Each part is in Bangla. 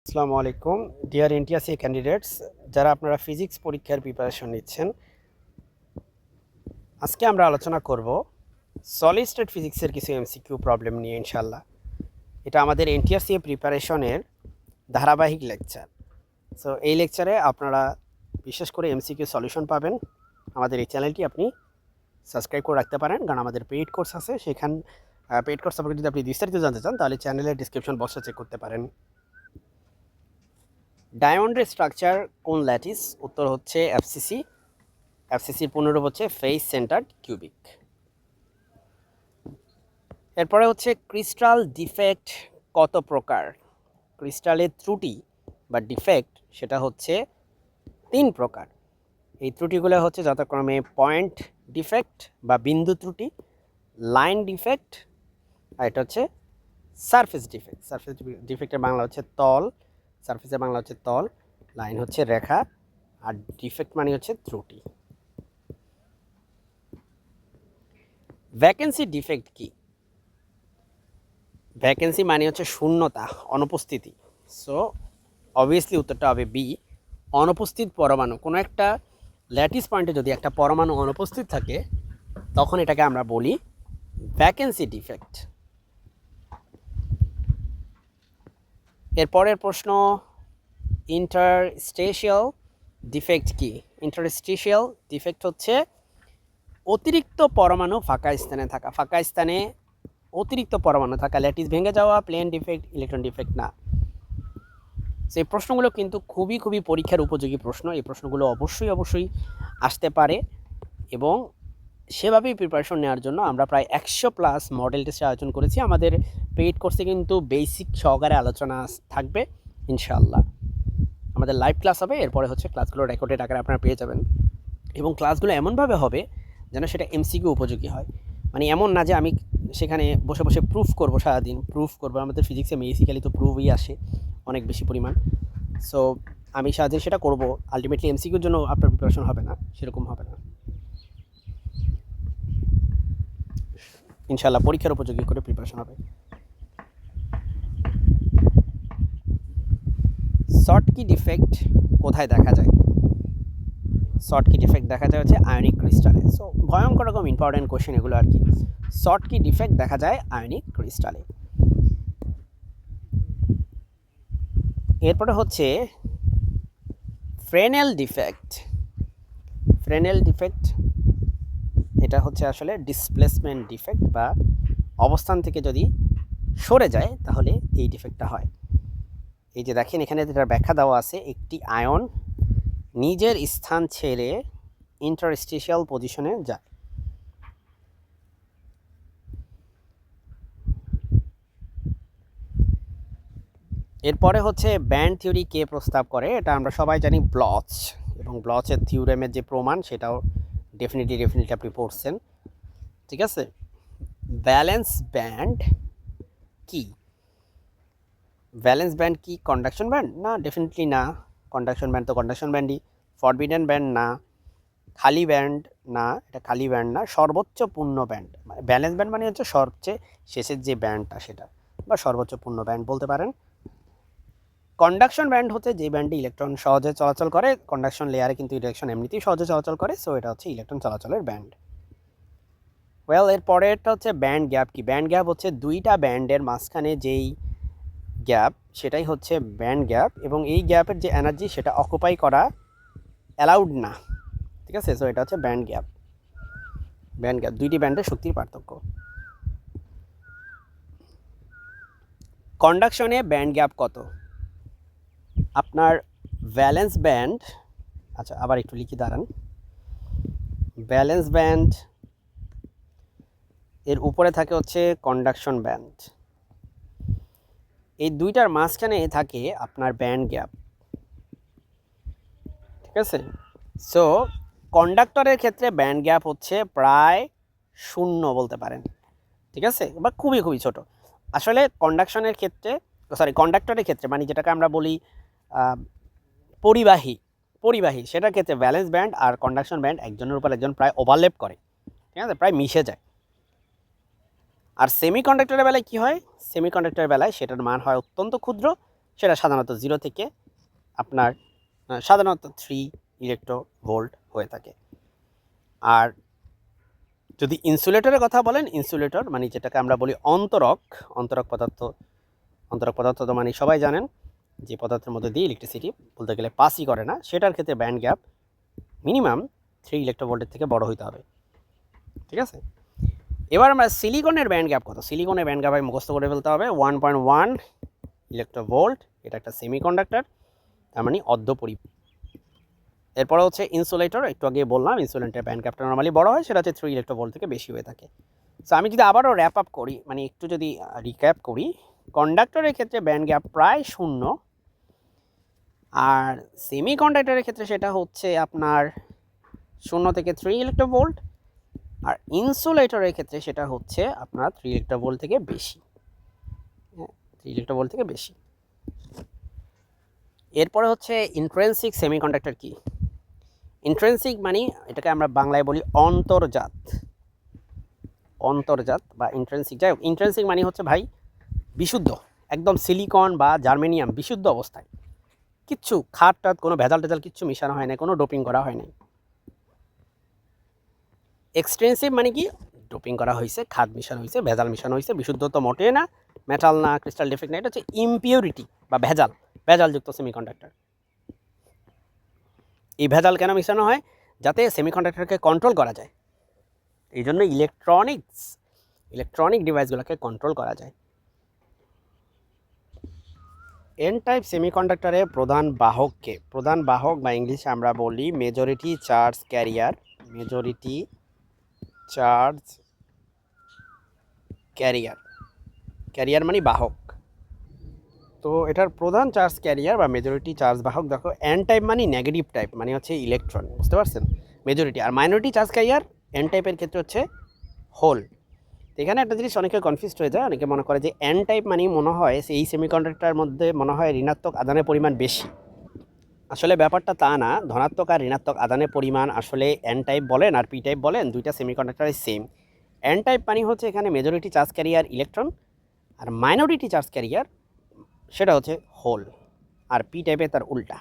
আসসালামু আলাইকুম ডিয়ার এনটিআরসি ক্যান্ডিডেটস, যারা আপনারা ফিজিক্স পরীক্ষার প্রিপারেশন নিচ্ছেন। আজকে আমরা আলোচনা করব সলিড স্টেট ফিজিক্সের কিছু এমসিকিউ প্রবলেম নিয়ে ইনশাল্লাহ। এটা আমাদের এনটিআরসি প্রিপারেশনের ধারাবাহিক লেকচার। সো এই লেকচারে আপনারা বিশেষ করে এমসিকিউ সলিউশন পাবেন। আমাদের এই চ্যানেলটি আপনি সাবস্ক্রাইব করে রাখতে পারেন, কারণ আমাদের পেইড কোর্স আছে। সেখান পেইড কোর্স সম্পর্কে যদি আপনি বিস্তারিত জানতে চান তাহলে চ্যানেলের ডিসক্রিপশন বক্সে চেক করতে পারেন। ডায়মন্ডের স্ট্রাকচার কোন ল্যাটিস? উত্তর হচ্ছে এফসিসি। এফসিসির পুনরূপ হচ্ছে ফেস সেন্টার্ড কিউবিক। এরপরে হচ্ছে ক্রিস্টাল ডিফেক্ট কত প্রকার? ক্রিস্টালের ত্রুটি বা ডিফেক্ট সেটা হচ্ছে 3 প্রকার। এই ত্রুটিগুলো হচ্ছে যথাক্রমে পয়েন্ট ডিফেক্ট বা বিন্দু ত্রুটি, লাইন ডিফেক্ট, আর এটা হচ্ছে সারফেস ডিফেক্ট। সারফেস ডিফেক্টের বাংলা হচ্ছে তল, সারফেসের বাংলা হচ্ছে তল, লাইন হচ্ছে রেখা, আর ডিফেক্ট মানে হচ্ছে ত্রুটি। ভ্যাকেন্সি ডিফেক্ট কি? ভ্যাকেন্সি মানে হচ্ছে শূন্যতা, অনুপস্থিতি। সো অবভিয়াসলি উত্তরটা হবে বি, অনুপস্থিত পরমাণু। কোনো একটা ল্যাটিস পয়েন্টে যদি একটা পরমাণু অনুপস্থিত থাকে তখন এটাকে আমরা বলি ভ্যাকেন্সি ডিফেক্ট। এরপরের প্রশ্ন, ইন্টারস্টেশিয়াল ডিফেক্ট কি? ইন্টারস্টেশিয়াল ডিফেক্ট হচ্ছে অতিরিক্ত পরমাণু ফাঁকা স্থানে থাকা। ফাঁকা স্থানে অতিরিক্ত পরমাণু থাকা, ল্যাটিস ভেঙে যাওয়া, প্লেন ডিফেক্ট, ইলেকট্রন ডিফেক্ট না। সেই প্রশ্নগুলো কিন্তু খুবই পরীক্ষার উপযোগী প্রশ্ন। এই প্রশ্নগুলো অবশ্যই আসতে পারে এবং সেভাবেই প্রিপারেশন নেওয়ার জন্য আমরা প্রায় 100+ মডেল টেস্টের আয়োজন করেছি। আমাদের পেইড কোর্সে কিন্তু বেসিক সহকারে আলোচনা থাকবে ইনশাআল্লাহ। আমাদের লাইভ ক্লাস হবে, এরপরে হচ্ছে ক্লাসগুলো রেকর্ডেড আকারে আপনারা পেয়ে যাবেন এবং ক্লাসগুলো এমনভাবে হবে যেন সেটা এমসিকিউ উপযোগী হয়। মানে এমন না যে আমি সেখানে বসে প্রুফ করব, সারাদিন প্রুফ করব। আমাদের ফিজিক্সে বেসিক্যালি তো প্রুফই আসে অনেক বেশি পরিমাণ। সো আমি সারাদিন সেটা করব, আলটিমেটলি এমসিকিউর জন্য আপনার প্রিপারেশন হবে না, সেরকম হবে না। ইনশাআল্লাহ পরীক্ষার উপযোগী করে প্রিপারেশন হবে। শর্টকি ডিফেক্ট কোথায় দেখা যায়? শর্টকি ডিফেক্ট দেখা যায় হচ্ছে আয়নিক ক্রিস্টালে। সো ভয়ঙ্কর রকম ইম্পর্টেন্ট কোশ্চেন এগুলো আর কি। শর্টকি ডিফেক্ট দেখা যায় আয়নিক ক্রিস্টালে। এরপরে হচ্ছে ফ্রেনেল ডিফেক্ট। ফ্রেনেল ডিফেক্ট এটা হচ্ছে আসলে ডিসপ্লেসমেন্ট ডিফেক্ট, বা অবস্থান থেকে যদি সরে যায় তাহলে এই ডিফেক্টটা হয়। এই যে দেখেন এখানে যেটার ব্যাখ্যা দেওয়া আছে, একটি আয়ন নিজের স্থান ছেড়ে ইন্টারস্টিশিয়াল পজিশনে যায়। এরপরে হচ্ছে ব্যান্ড থিওরি কে প্রস্তাব করে? এটা আমরা সবাই জানি ব্লচ, এবং ব্লচের থিওরেমের যে প্রমাণ সেটাও ডেফিনেটলি আপনি পড়ছেন, ঠিক আছে। ভ্যালেন্স ব্যান্ড কি? ভ্যালেন্স ব্যান্ড কি কন্ডাকশন ব্যান্ড? না, ডেফিনেটলি না। কন্ডাকশন ব্যান্ড তো কন্ডাকশন ব্যান্ডই। ফরবিডেন ব্যান্ড না, খালি ব্যান্ড না, এটা খালি ব্যান্ড না, সর্বোচ্চ পূর্ণ ব্যান্ড। ভ্যালেন্স ব্যান্ড মানে হচ্ছে সবচেয়ে শেষের যে ব্যান্ডটা সেটা, বা সর্বোচ্চ পূর্ণ ব্যান্ড বলতে পারেন। কন্ডাকশন ব্যান্ড হচ্ছে যে ব্যান্ডে ইলেকট্রন সহজে চলাচল করে। কন্ডাকশন লেয়ারে কিন্তু ইলেকট্রন এমনিতেই সহজে চলাচল করে, সো এটা হচ্ছে ইলেকট্রন চলাচলের ব্যান্ড। ওয়েল, এর পরেরটা হচ্ছে ব্যান্ড গ্যাপ কি? ব্যান্ড গ্যাপ হচ্ছে দুইটা ব্যান্ডের মাঝখানে যেই গ্যাপ সেটাই হচ্ছে ব্যান্ড গ্যাপ, এবং এই গ্যাপের যে এনার্জি সেটা অকুপাই করা অ্যালাউড না, ঠিক আছে। সো এটা হচ্ছে ব্যান্ড গ্যাপ। ব্যান্ড গ্যাপ দুইটি ব্যান্ডের শক্তির পার্থক্য। কন্ডাকশনে ব্যান্ড গ্যাপ কত? আপনার ভ্যালেন্স ব্যান্ড, আচ্ছা আবার একটু লিখে দাঁড়ান। ভ্যালেন্স ব্যান্ড এর উপরে থাকে হচ্ছে কন্ডাকশন ব্যান্ড, এই দুইটার মাঝখানে থাকে আপনার ব্যান্ড গ্যাপ, ঠিক আছে। সো কন্ডাক্টরের ক্ষেত্রে ব্যান্ড গ্যাপ হচ্ছে প্রায় 0 বলতে পারেন, ঠিক আছে, বা খুবই ছোট। আসলে কন্ডাকশনের ক্ষেত্রে, কন্ডাক্টরের ক্ষেত্রে মানে যেটাকে আমরা বলি পরিবাহী সেটার ক্ষেত্রে ভ্যালেন্স ব্যান্ড আর কন্ডাকশন ব্যান্ড একজনের উপর একজন প্রায় ওভারল্যাপ করে, ঠিক আছে, প্রায় মিশে যায়। আর সেমিকন্ডাক্টরের বেলায় কি হয়? সেমিকন্ডাক্টরের বেলায় সেটার মান হয় অত্যন্ত ক্ষুদ্র, সেটা সাধারণত 0 থেকে আপনার সাধারণত 3 ইলেকট্রোভোল্ট হয়ে থাকে। আর যদি ইনসুলেটরের কথা বলেন, ইনসুলেটর মানে যেটাকে আমরা বলি অন্তরক পদার্থ তো মানে সবাই জানেন যে পদার্থের মধ্যে দিয়ে ইলেকট্রিসিটি বলতে গেলে পাসই করে না, সেটার ক্ষেত্রে ব্যান্ড গ্যাপ মিনিমাম 3 ইলেকট্রোভোল্টের থেকে বড় হইতে হবে। ঠিক আছে, এবার আমরা সিলিকনের ব্যান্ড গ্যাপ কত, সিলিকনের ব্যান্ড গ্যাপ মুখস্থ করে ফেলতে হবে 1.1 ইলেকট্রোভোল্ট। এটা একটা সেমিকন্ডাক্টর, তার মানে অর্ধপরি। এরপরে হচ্ছে ইনসুলেটর, একটু আগে বললাম ইনসুলেটরের ব্যান্ড গ্যাপটা নর্মালি বড় হয়, সেটা হচ্ছে 3 ইলেকট্রোভোল্ট থেকে বেশি হয়ে থাকে। সো আমি যদি আবারও র্যাপ আপ করি, মানে একটু যদি রিক্যাপ করি, কন্ডাক্টরের ক্ষেত্রে ব্যান্ড গ্যাপ প্রায় 0, আর সেমিকন্ডাক্টরের ক্ষেত্রে সেটা হচ্ছে আপনার 0 থেকে 3 ইলেকট্রোভোল্ট, আর ইনসুলেটরের ক্ষেত্রে সেটা হচ্ছে আপনার 3 ইলেকট্রোভোল্ট থেকে বেশি। 3 ইলেকট্রোভোল্ট থেকে বেশি। এরপরে হচ্ছে ইন্ট্রিনসিক সেমিকন্ডাক্টর কি? ইন্ট্রিনসিক মানে এটাকে আমরা বাংলায় বলি অন্তর্জাত বা ইন্ট্রিনসিক। যাই হোক, ইন্ট্রিনসিক মানে হচ্ছে ভাই বিশুদ্ধ, একদম সিলিকন বা জার্মেনিয়াম বিশুদ্ধ অবস্থায়, কিচ্ছু খাট টাট কোনো ভেজাল টেজাল কিচ্ছু মিশানো হয় না, কোনো ডোপিং করা হয় নাই। এক্সটেন্সিভ মানে কি, ডোপিং করা হয়েছে, খাদ মিশানো হয়েছে, ভেজাল মিশানো হয়েছে, বিশুদ্ধ তো মোটে না, মেটাল না, ক্রিস্টাল ডিফেক্ট না, এটা হচ্ছে ইমপিউরিটি বা ভেজালযুক্ত সেমিকন্ডাক্টর। এই ভেজাল কেন মিশানো হয়? যাতে সেমিকন্ডাক্টরকে কন্ট্রোল করা যায়, এই জন্য ইলেকট্রনিক ডিভাইসগুলোকে কন্ট্রোল করা যায়। এন টাইপ সেমিকন্ডাক্টরের প্রধান বাহককে, প্রধান বাহক বা ইংলিশে আমরা বলি মেজরিটি চার্জ ক্যারিয়ার। ক্যারিয়ার মানে বাহক। তো এটার প্রধান চার্জ ক্যারিয়ার বা মেজরিটি চার্জ বাহক দেখো, এন টাইপ মানে নেগেটিভ টাইপ, মানে হচ্ছে ইলেকট্রন, বুঝতে পারছেন, মেজরিটি। আর মাইনরিটি চার্জ ক্যারিয়ার এন টাইপের ক্ষেত্রে হচ্ছে হোল। তো এখানে একটা জিনিস অনেকে কনফিউজড হয়ে যায়, অনেকে মনে করে যে এন টাইপ মানেই মনে হয় এই সেমিকন্ডাক্টরের মধ্যে মনে হয় ঋণাত্মক আদানের পরিমাণ বেশি। আসলে ব্যাপারটা তা না, ধনাত্মক আর ঋণাত্মক আদানের পরিমাণ আসলে এন টাইপ বলেন আর পি টাইপ বলেন, দুইটা সেমিকন্ডাক্টরের সেম। এন টাইপ মানে হচ্ছে এখানে মেজরিটি চার্জ ক্যারিয়ার ইলেকট্রন, আর মাইনরিটি চার্জ ক্যারিয়ার সেটা হচ্ছে হোল, আর পি টাইপে তার উল্টা।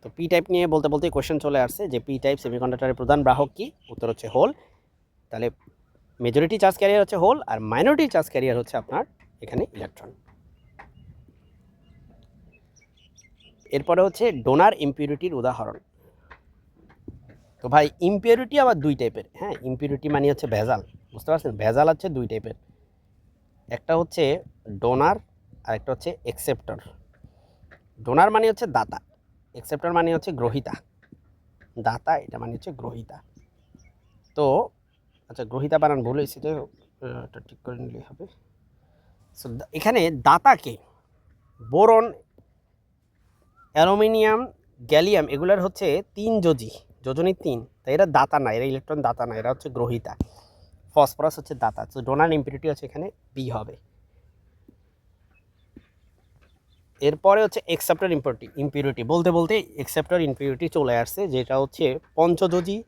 তো পি টাইপ নিয়ে বলতে বলতে কোয়েশ্চেন চলে আসছে যে পি টাইপ সেমিকন্ডাক্টরের প্রধান বাহক কি? উত্তর হচ্ছে হোল। তাহলে মেজরিটি চার্জ ক্যারিয়ার হচ্ছে হোল, আর মাইনরিটি চার্জ ক্যারিয়ার হচ্ছে আপনার এখানে ইলেকট্রন। এরপরে হচ্ছে ডোনার ইম্পিউরিটির উদাহরণ। তো ভাই ইম্পিউরিটি আবার দুই টাইপের, হ্যাঁ, ইম্পিউরিটি মানে হচ্ছে ভেজাল, বুঝতে পারছেন, ভেজাল হচ্ছে দুই টাইপের, একটা হচ্ছে ডোনার আর একটা হচ্ছে অ্যাকসেপ্টর। ডোনার মানে হচ্ছে দাতা, অ্যাকসেপ্টর মানে হচ্ছে গ্রহীতা। দাতা এটা মানে হচ্ছে গ্রহীতা। তো আচ্ছা, গ্রহীতা বানান ভুল হয়েছে, তো এটা ঠিক করে নিলেই হবে। সো এখানে দাতাকে বোরন, অ্যালুমিনিয়াম, গ্যালিয়াম এগুলোর হচ্ছে 3 যোজনী 3, তাই এরা দাতা না, এরা ইলেকট্রন দাতা না, এরা হচ্ছে গ্রহীতা। ফসফরাস হচ্ছে দাতা, তো ডোনার ইম্পিউরিটি হচ্ছে এখানে বি হবে। এরপরে হচ্ছে অ্যাকসেপ্টর ইম্পিউরিটি, বলতে বলতে অ্যাকসেপ্টর ইম্পিউরিটি চলে আসছে, যেটা হচ্ছে পঞ্চযোজী।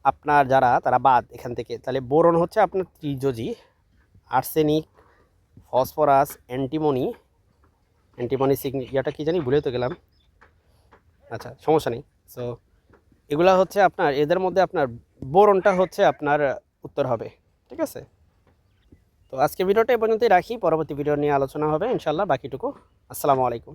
আপনার যারা তারা বাদ এখান থেকে, তাহলে বোরন হচ্ছে আপনার ত্রিযোজী, আর্সেনিক, ফসফরাস, অ্যান্টিমনি ইয়াটা কি জানি ভুলে তো গেলাম, আচ্ছা সমস্যা নেই। সো এগুলা হচ্ছে আপনার, এদের মধ্যে আপনার বোরনটা হচ্ছে আপনার উত্তর হবে, ঠিক আছে। তো আজকে ভিডিওটা এই পর্যন্তই রাখি, পরবর্তী ভিডিও নিয়ে আলোচনা হবে ইনশাল্লাহ বাকিটুকু। আসসালামু আলাইকুম।